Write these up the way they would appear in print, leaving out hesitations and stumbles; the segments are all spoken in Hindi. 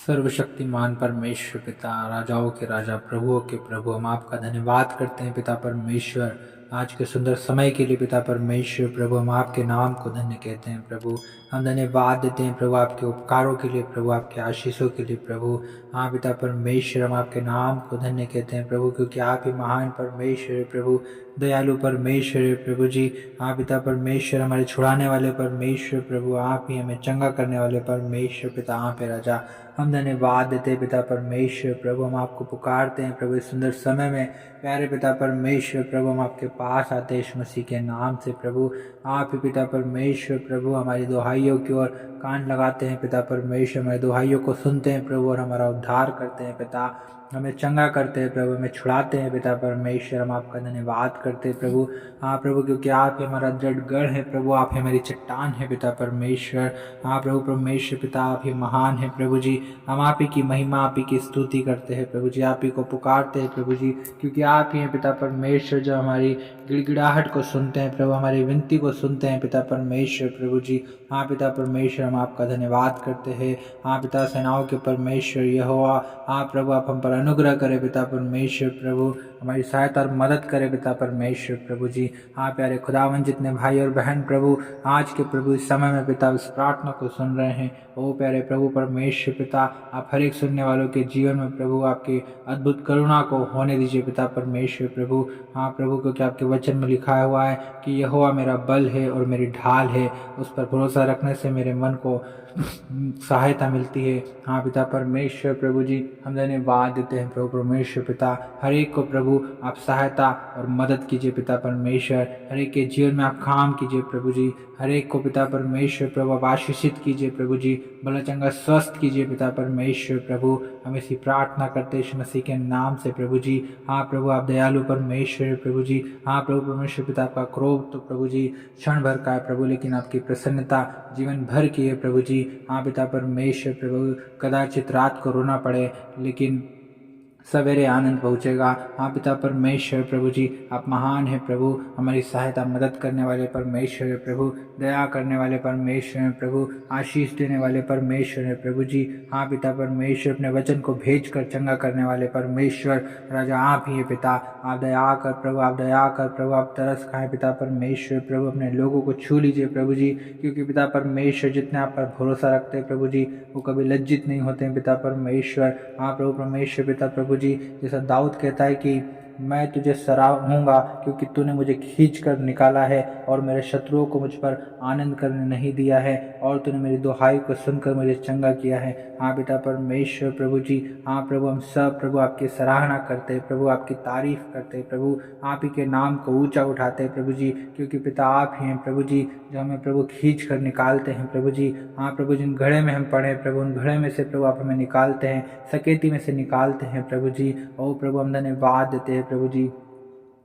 सर्वशक्तिमान परमेश्वर पिता, राजाओं के राजा, प्रभुओं के प्रभु, हम आपका धन्यवाद करते हैं पिता परमेश्वर, आज के सुंदर समय के लिए पिता परमेश्वर। प्रभु, हम आपके नाम को धन्य कहते हैं प्रभु। हम धन्यवाद देते हैं प्रभु आपके उपकारों के लिए, प्रभु आपके आशीषों के लिए प्रभु। हाँ पिता परमेश्वर, हम आपके नाम को धन्य कहते हैं प्रभु, क्योंकि आप ही महान परमेश्वर है प्रभु, दयालु परमेश्वर है प्रभु जी। हाँ पिता परमेश्वर, हमारे छुड़ाने वाले परमेश्वर प्रभु, आप ही हमें चंगा करने वाले परमेश्वर पिता, आप है राजा। हम धन्यवाद देते हैं पिता परमेश्वर प्रभु, हम आपको पुकारते हैं प्रभु इस सुंदर समय में। प्यारे पिता परमेश्वर प्रभु, हम आपके पास आते हैं यीशु मसीह के नाम से प्रभु। आप ही पिता परमेश्वर प्रभु, हमारी दुहाइयों की ओर कान लगाते हैं पिता परमेश्वर, हमारी दुहाइयों को सुनते हैं प्रभु और हमारा उद्धार करते हैं पिता, हमें चंगा करते हैं प्रभु, हमें छुड़ाते हैं पिता परमेश्वर। हम आपका धन्यवाद करते हैं प्रभु। हाँ प्रभु, क्योंकि आप ही हमारा दृढ़ गढ़ है प्रभु, आप ही हमारी चट्टान है पिता परमेश्वर। हाँ प्रभु परमेश्वर पिता, आप ही महान है प्रभु जी। हम आप ही की महिमा, आप ही की स्तुति करते हैं प्रभु जी, आप ही को पुकारते हैं प्रभु जी, क्योंकि आप ही हैं पिता परमेश्वर जो हमारी गिड़गिड़ाहट को सुनते हैं प्रभु, हमारी विनती को सुनते हैं पिता परमेश्वर प्रभु जी। हाँ पिता परमेश्वर, हम आपका धन्यवाद करते हैं। हाँ पिता सेनाओं के परमेश्वर यहोवा, हाँ प्रभु आप हम पर अनुग्रह करें पिता परमेश्वर प्रभु, हमारी सहायता और मदद करे पिता परमेश्वर प्रभु जी। हाँ प्यारे खुदावन, जितने भाई और बहन प्रभु आज के प्रभु इस समय में पिता इस प्रार्थना को सुन रहे हैं, ओ प्यारे प्रभु परमेश्वर पिता, आप हर एक सुनने वालों के जीवन में प्रभु आपकी अद्भुत करुणा को होने दीजिए पिता परमेश्वर प्रभु। हाँ प्रभु, क्योंकि आपके वचन में लिखा हुआ है कि यहोवा मेरा बल है और मेरी ढाल है, उस पर भरोसा रखने से मेरे मन को सहायता मिलती है। हाँ पिता परमेश्वर प्रभु जी, हम धन्यवाद देते हैं प्रभु परमेश्वर पिता, हर एक को प्रभु आप सहायता और मदद कीजिए पिता परमेश्वर, हर एक के जीवन में आप काम कीजिए प्रभु जी, हर एक को पिता परमेश्वर प्रभु आप आशीषित कीजिए प्रभु जी, भला चंगा स्वस्थ कीजिए पिता परमेश्वर प्रभु। हम इसी प्रार्थना करते यीशु मसीह के नाम से प्रभु जी। हाँ प्रभु, आप दयालु परमेश्वर प्रभु जी। हाँ प्रभु परमेश्वर पिता, आपका क्रोध तो प्रभु जी क्षण भर का है प्रभु, लेकिन आपकी प्रसन्नता जीवन भर की है प्रभु जी। हाँ पिता परमेश्वर प्रभु, कदाचित रात को रोना पड़े लेकिन सवेरे आनंद पहुँचेगा। हाँ पिता परमेश्वर प्रभु जी, आप महान है प्रभु, हमारी सहायता मदद करने वाले परमेश्वर है प्रभु, दया करने वाले परमेश्वर है प्रभु, आशीष देने वाले परमेश्वर है प्रभु जी। हाँ पिता परमेश्वर, अपने वचन को भेज कर चंगा करने वाले परमेश्वर राजा आप ही है पिता। आप दया कर प्रभु, आप दया कर प्रभु, आप तरस खाएं पिता परमेश्वर प्रभु, अपने लोगों को छू लीजिए प्रभु जी, क्योंकि पिता परमेश्वर जितने आप पर भरोसा रखते हैं प्रभु जी, वो कभी लज्जित नहीं होते हैं पिता परमेश्वर। हाँ प्रभु परमेश्वर पिता प्रभु जी, जैसा दाऊद कहता है कि मैं तुझे सराहूंगा क्योंकि तूने मुझे खींच कर निकाला है और मेरे शत्रुओं को मुझ पर आनंद करने नहीं दिया है, और तूने मेरी दुहाई को सुनकर मुझे चंगा किया है। हाँ पिता परमेश्वर प्रभु जी। हाँ प्रभु, हम सब प्रभु आपकी सराहना करते हैं प्रभु, आपकी तारीफ करते हैं प्रभु, आप ही के नाम को ऊंचा उठाते हैं प्रभु जी, क्योंकि पिता आप ही हैं प्रभु जी जो हमें प्रभु खींच कर निकालते हैं प्रभु जी। हाँ प्रभु, जिन घड़े में हम पड़े प्रभु, उन घड़े में से प्रभु आप हमें निकालते हैं, सकेती में से निकालते हैं प्रभु जी। ओ प्रभु, हम धन्यवाद देते हैं प्रभु जी,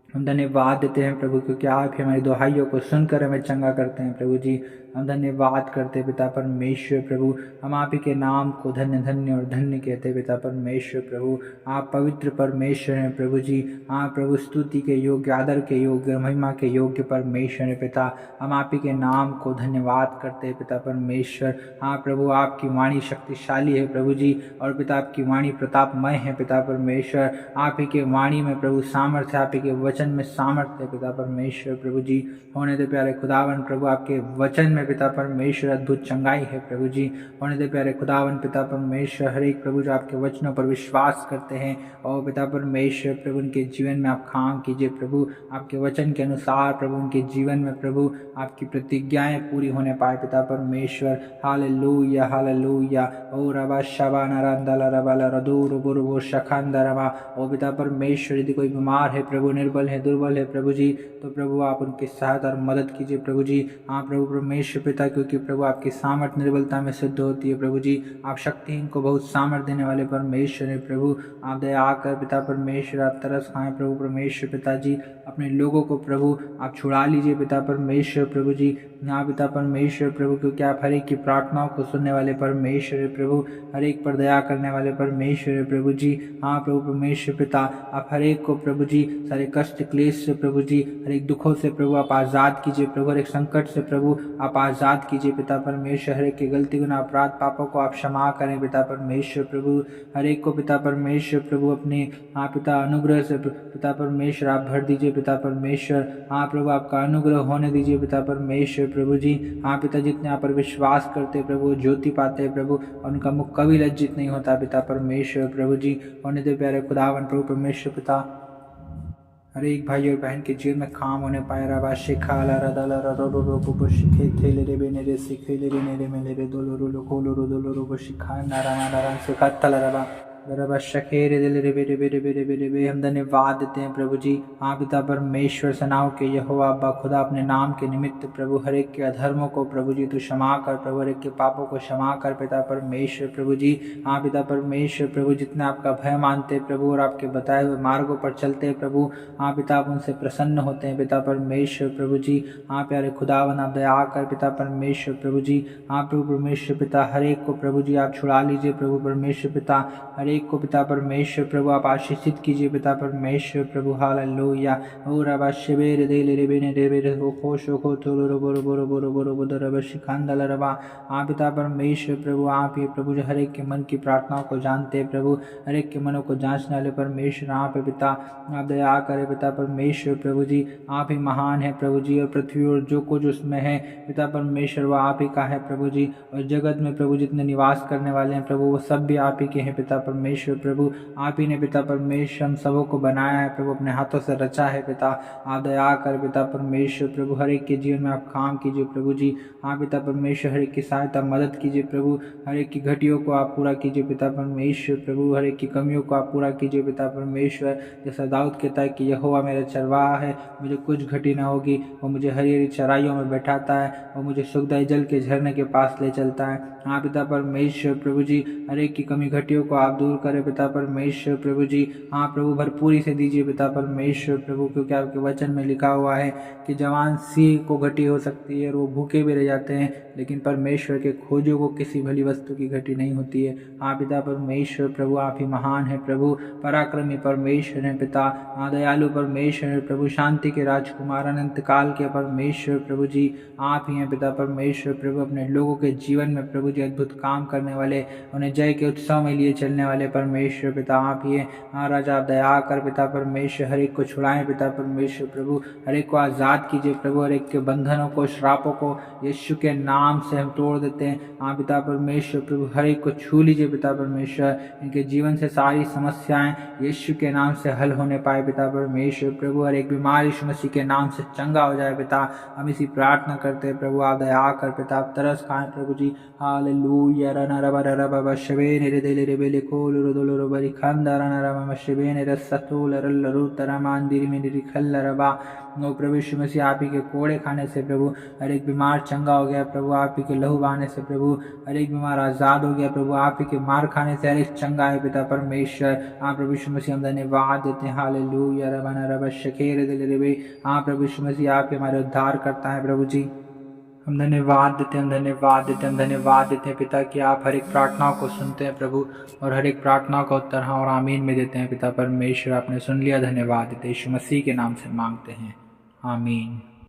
हम धन्यवाद देते हैं प्रभु, क्योंकि आप ही हमारी दुहाइयों को सुनकर हमें चंगा करते हैं प्रभु जी। हम धन्यवाद करते हैं पिता परमेश्वर प्रभु, हम आप ही के नाम को धन्य धन्य और धन्य कहते हैं पिता परमेश्वर प्रभु। आप पवित्र परमेश्वर हैं प्रभु जी। हाँ प्रभु, स्तुति के योग्य, आदर के योग्य, महिमा के योग्य परमेश्वर है पिता। हम आप ही के नाम को धन्यवाद करते हैं पिता परमेश्वर। हाँ प्रभु, आपकी वाणी शक्तिशाली है प्रभु जी, और पिता आपकी वाणी प्रतापमय है पिता परमेश्वर। आप ही के वाणी में प्रभु सामर्थ्य, आप ही के वचन में सामर्थ्य है पिता परमेश्वर प्रभु जी। होने दे प्यारे खुदावन प्रभु, आपके वचन में पिता परमेश्वर अद्भुत चंगाई है प्रभु जी। होने दे प्यारे खुदावन पिता परमेश्वर, हर एक प्रभु जो आपके वचनों पर विश्वास करते हैं, और पिता परमेश्वर प्रभु उनके जीवन में आप काम कीजिए प्रभु, आपके वचन के अनुसार प्रभु उनके जीवन में प्रभु आपकी प्रतिज्ञाएं पूरी होने पाए पिता परमेश्वर। Hallelujah hallelujah. ओ रबा शबा नरंदला रबला रदूर बुरबो शखंदरमा। ओ पिता परमेश्वर, यदि कोई बीमार है प्रभु, निर्बल है, दुर्बल है प्रभु जी, तो प्रभु आप उनकी सहायता और मदद कीजिए प्रभु जी। हाँ प्रभु परमेश्वर पिता, क्योंकि प्रभु आपकी सामर्थ निर्बलता में सिद्ध होती है प्रभु जी। आप शक्तिहीन को बहुत सामर्थ देने वाले परमेश्वर है प्रभु। आप दया कर पिता परमेश्वर, आप तरस खाएं प्रभु परमेश्वर पिताजी, अपने लोगों को प्रभु आप छुड़ा लीजिए पिता परमेश्वर प्रभु जी। हाँ पिता परमेश्वर प्रभु, क्योंकि आप हर एक की प्रार्थनाओं को सुनने वाले परमेश्वर है प्रभु, हर एक पर दया करने वाले परमेश्वर है प्रभु जी। हाँ प्रभु परमेश्वर पिता, आप हर एक को प्रभु जी सारे कष्ट कष्ट क्लेश से प्रभु जी, हर एक दुखों से प्रभु आप आज़ाद कीजिए प्रभु, हर एक संकट से प्रभु आप आज़ाद कीजिए पिता परमेश्वर। हर एक की गलती गुनाह अपराध पापों को आप क्षमा करें पिता परमेश्वर प्रभु। हर एक को पिता परमेश्वर प्रभु अपने पिता अनुग्रह से पिता परमेश्वर आप भर दीजिए पिता परमेश्वर। प्रभु आपका अनुग्रह होने दीजिए पिता परमेश्वर प्रभु जी। पिता जितने आप पर विश्वास करते प्रभु ज्योति पाते प्रभु, और उनका मुख कभी लज्जित नहीं होता पिता परमेश्वर प्रभु जी। होने दे प्यारे खुदावन प्रभु परमेश्वर पिता, हर एक भाई और बहन के जीवन में काम होने पाए रबा शिखा ला रदा ला रो रो रो रो शिखे थे ले रे बेने रे सिखे ले रे मेरे में ले रे दो लो लो को लो रो रो शिखा नारा नारा सिखा तला रबा रबा शखेरे दिल रे बेरे बेरे बेरे बेरे बे। हम धन्यवाद देते हैं प्रभु जी पिता परमेश्वर सेनाओं के यहोवा अब्बा खुदा, अपने नाम के निमित्त प्रभु हर एक के अधर्मों को प्रभु जी तू क्षमा कर प्रभु, हर एक के पापों को क्षमा कर पिता परमेश्वर प्रभु जी। पिता परमेश्वर प्रभु जितने आपका भय मानते प्रभु और आपके बताए हुए मार्गों पर चलते प्रभु, पिता आप उनसे प्रसन्न होते हैं पिता परमेश्वर प्रभु जी। प्यारे खुदावन आप दया कर पिता परमेश्वर प्रभु जी। प्रभु परमेश्वर पिता हर एक को प्रभु जी आप छुड़ा लीजिए प्रभु परमेश्वर पिता, हर एक को पिता परमेश्वर प्रभु आप आशीषित कीजिए पिता परमेश्वर प्रभु। हालेलुया। ओ रबा शिवेर दे ले बेने रे बेरे हो खोशो खो तो रो बोरो बोरो बोरो बोरो बोरो रबा शिखांदल रबा। पिता परमेश्वर प्रभु आप ही प्रभु जो हर एक के मन की प्रार्थनाओं को जानते हैं प्रभु, हर एक के मनों को जांचने वाले परमेश्वर आप है पिता। आप दया करे पिता परमेश्वर प्रभु जी। आप ही महान है प्रभु जी, और पृथ्वी और जो कुछ उसमें है पिता परमेश्वर वो आप ही का है प्रभु जी। और जगत में प्रभु जितने निवास करने वाले हैं प्रभु वो सब भी आप ही के हैं पिता परमेश्वर प्रभु। आप ही ने पिता परमेश्वर हम सबों को बनाया है प्रभु, अपने हाथों से रचा है पिता। आप दया कर पिता परमेश्वर प्रभु, हर एक के जीवन में आप काम कीजिए प्रभु जी। पिता परमेश्वर हर एक की सहायता मदद कीजिए प्रभु, हर एक की घटियों को आप पूरा कीजिए पिता परमेश्वर प्रभु, हर एक की कमियों को आप पूरा कीजिए पिता परमेश्वर। जैसा दाऊद कहता है कि यहोवा मेरा चरवाहा है, मुझे कुछ घटी न होगी, वो मुझे हरी हरी चराइयों में बैठाता है, वो मुझे सुखदायी जल के झरने के पास ले चलता है। पिता परमेश्वर प्रभु जी, हर एक की कमी घटियों को आप दूर करें पिता परमेश्वर प्रभु जी। प्रभु भरपूरी से दीजिए पिता परमेश्वर प्रभु, क्योंकि आपके वचन में लिखा हुआ है कि जवान सी को घटी हो सकती है और वो भूखे भी रह जाते हैं, लेकिन परमेश्वर के खोजों को किसी भली वस्तु की घटी नहीं होती है। पिता परमेश्वर प्रभु आप ही महान है प्रभु, पराक्रमी परमेश्वर है पिता, दयालु परमेश्वर है प्रभु, शांति के राजकुमार, अनंत काल के परमेश्वर प्रभु जी। आप ही हैं पिता परमेश्वर प्रभु, अपने लोगों के जीवन में प्रभु जी अद्भुत काम करने वाले, उन्हें जय के उत्सव में लिए चलने वाले परमेश्वर पिता आप ही हैं। राजा आप दया कर पिता परमेश्वर, हर एक को छुड़ाएं पिता परमेश्वर प्रभु, हर एक को आज़ाद कीजिए प्रभु, हर एक के बंधनों को श्रापों को यीशु के नाम से हम तोड़ देते हैं। पिता परमेश्वर प्रभु, हर एक को छू लीजिए पिता परमेश्वर, इनके जीवन से सारी समस्याएं यीशु के नाम से हल होने पाए पिता परमेश्वर प्रभु, हर एक बीमारी यीशु मसीह के नाम से चंगा हो जाए पिता। हम इसी प्रार्थना करते हैं प्रभु, आप दया कर पिता, आप तरस खाएं प्रभु जी। हालेलुया। रना रबा रबा शबे ने रे दे रे बेले को लो लो लो बरी खंदा रना रबा शबे ने रसतुल रल्लरु तरा मंदिर में रिखल रबा। नो प्रभु यीशु मसीह, आप ही के कोड़े खाने से प्रभु हर एक बीमार चंगा हो गया प्रभु, आप ही के लहू बहाने से प्रभु हर एक बीमार आज़ाद हो गया प्रभु, आप ही के मार खाने से हर एक चंगा है पिता परमेश्वर। प्रभु यीशु मसीह हम धन्यवाद देते हैं। हालेलुया। रबना रबा शकेर दिल रे। प्रभु यीशु मसीह आप हमारे उद्धार करता है प्रभु जी। हम धन्यवाद देते हैं, हम धन्यवाद देते हैं, हम धन्यवाद देते हैं पिता कि आप हर एक प्रार्थनाओं को सुनते हैं प्रभु, और हर एक प्रार्थनाओं का उत्तर हाँ और आमीन में देते हैं पिता परमेश्वर। आपने सुन लिया, धन्यवाद देते हैं, यीशु मसीह के नाम से मांगते हैं, आमीन।